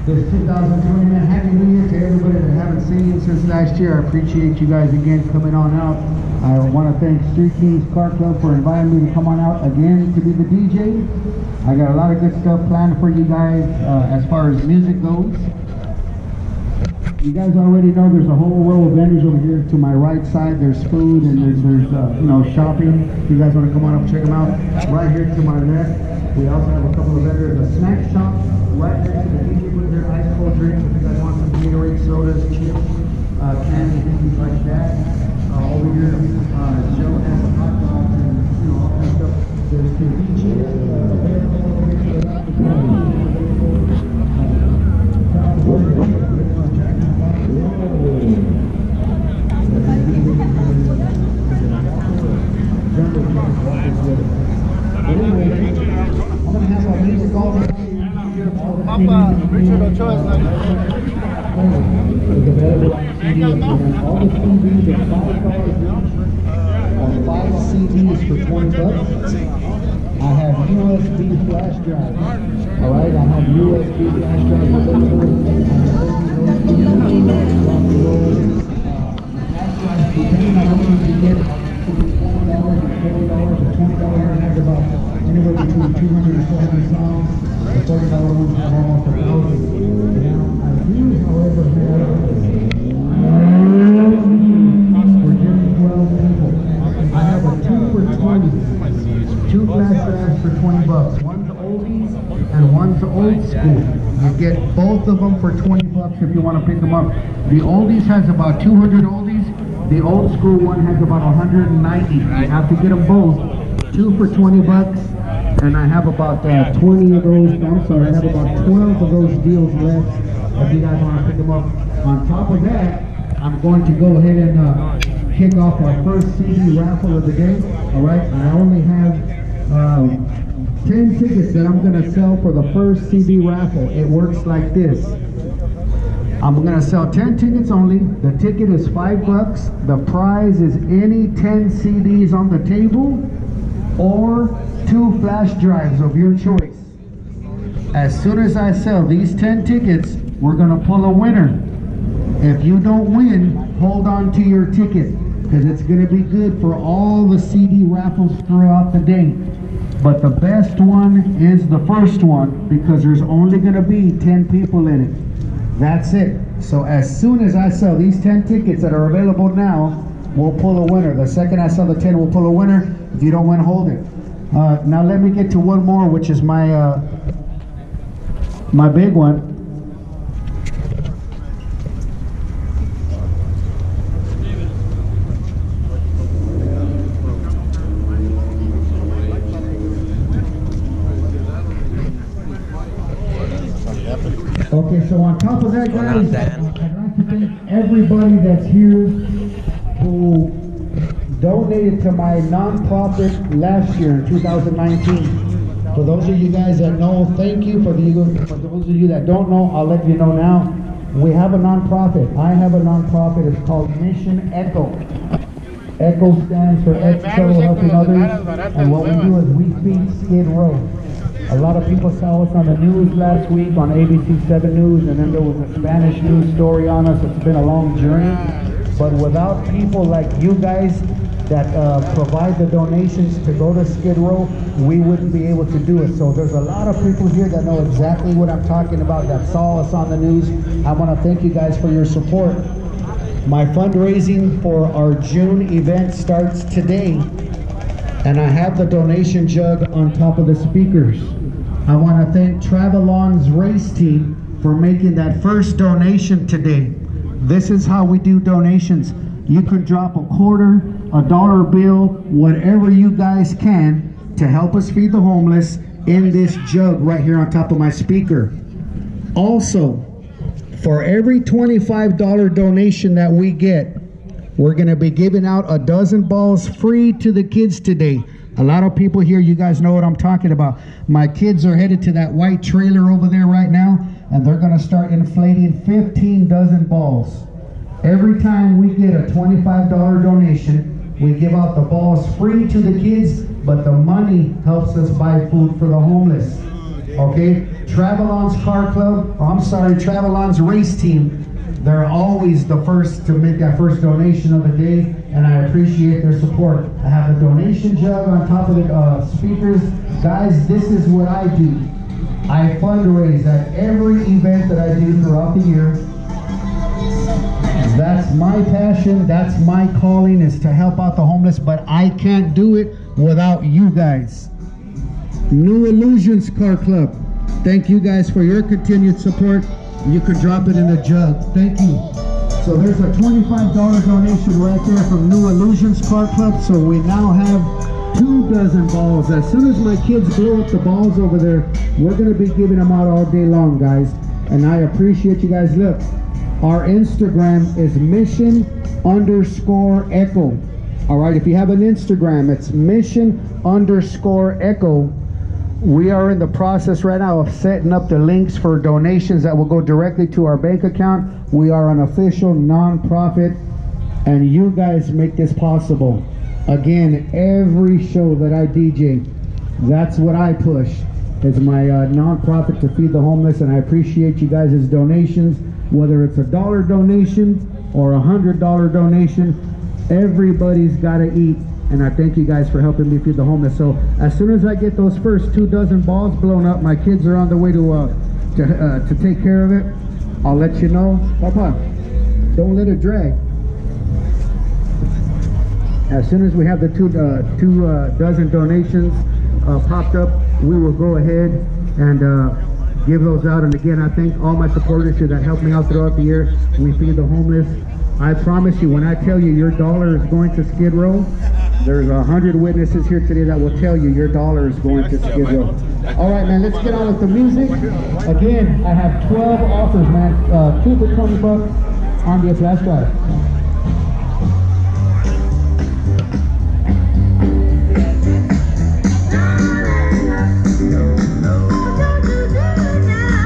This 2020, man, Happy New Year to everybody that haven't seen you since last year. I appreciate you guys again coming on out. I want to thank Street Kingz Car Club for inviting me to come on out again to be the DJ. I got a lot of good stuff planned for you guys as far as music goes. You guys already know there's a whole row of vendors over here to my right side. There's food and there's you know, shopping. If you guys want to come on up, check them out. Right here to my left, we also have a couple of vendors. A snack shop right next to the DJ with their ice cold drinks. If you guys want some Gatorade, sodas, chips, candy, things like that. Over here, Joe has some hot dogs and, you know, all that stuff. There's convenience. I'm gonna have a music all the Papa, Richard Ochoa is like all the CDs are $5 5 CDs for $20. I have USB flash drive. All right, I have USB flash drive available. Depending on how much you get, $20 or $20 has about anywhere between 200 and 400 songs. The $40 ones have almost 1,000. Now, I do, however, for just 12 people. I have a 2 for 20. 2 flash drives for $20. One's oldies and one's old school. You get both of them for $20 if you want to pick them up. The oldies has about 200 oldies. The old school one has about 190. You have to get them both. 2 for $20. And I have about 20 of those. I'm sorry, I have about 12 of those deals left. If you guys want to pick them up. On top of that, I'm going to go ahead and kick off our first CD raffle of the day. All right, I only have 10 tickets that I'm going to sell for the first CD raffle. It works like this. I'm going to sell 10 tickets only. The ticket is $5. The prize is any 10 CDs on the table or 2 flash drives of your choice. As soon as I sell these 10 tickets, we're going to pull a winner. If you don't win, hold on to your ticket because it's going to be good for all the CD raffles throughout the day. But the best one is the first one because there's only going to be 10 people in it. That's it. So as soon as I sell these 10 tickets that are available now, we'll pull a winner. The second I sell the 10, we'll pull a winner. If you don't win, hold it. Now let me get to one more, which is my my big one. Okay, so on top of that, guys, I'd like to thank everybody that's here who don't donated to my nonprofit last year in 2019. For those of you guys that know, thank you. For those of you that don't know, I'll let you know now. We have a nonprofit. I have a nonprofit. It's called Mission Echo. Echo stands for Echo Helping Others. And what we do is we feed Skid Row. A lot of people saw us on the news last week on ABC 7 News, and then there was a Spanish news story on us. It's been a long journey. But without people like you guys that provide the donations to go to Skid Row, we wouldn't be able to do it. So there's a lot of people here that know exactly what I'm talking about, that saw us on the news. I want to thank you guys for your support. My fundraising for our June event starts today, and I have the donation jug on top of the speakers. I want to thank Travelon's race team for making that first donation today. This is how we do donations. You could drop a quarter, a dollar bill, whatever you guys can to help us feed the homeless in this jug right here on top of my speaker. Also, for every $25 donation that we get, we're going to be giving out a dozen balls free to the kids today. A lot of people here, you guys know what I'm talking about. My kids are headed to that white trailer over there right now, and they're going to start inflating 15 dozen balls. Every time we get a $25 donation, we give out the balls free to the kids, but the money helps us buy food for the homeless. Okay? Travelon's Car Club, Travelon's race team, they're always the first to make that first donation of the day, and I appreciate their support. I have a donation jug on top of the speakers. Guys, this is what I do. I fundraise at every event that I do throughout the year. That's my passion, that's my calling, is to help out the homeless, but I can't do it without you guys. New Illusions Car Club, thank you guys for your continued support. You can drop it in the jug. Thank you. So there's a $25 donation right there from New Illusions Car Club. So we now have 2 dozen balls. As soon as my kids blow up the balls over there, we're going to be giving them out all day long, guys. And I appreciate you guys. Look, our Instagram is mission_echo. All right, if you have an Instagram, it's mission_echo. We are in the process right now of setting up the links for donations that will go directly to our bank account. We are an official nonprofit, and you guys make this possible. Again, every show that I DJ, that's what I push, is my nonprofit to feed the homeless, and I appreciate you guys' donations, whether it's a $1 donation or a $100 donation. Everybody's got to eat. And I thank you guys for helping me feed the homeless. So as soon as I get those first 2 dozen balls blown up, my kids are on the way to take care of it. I'll let you know. Papa, don't let it drag. As soon as we have the 2 dozen donations popped up, we will go ahead and give those out. And again, I thank all my supporters here that help me out throughout the year. We feed the homeless. I promise you, when I tell you your dollar is going to Skid Row, there's 100 witnesses here today that will tell you your dollar is going to Skid Row. All right, man, let's get on with the music. Again, I have 12 offers, man. 2 for $20 on the flash drive.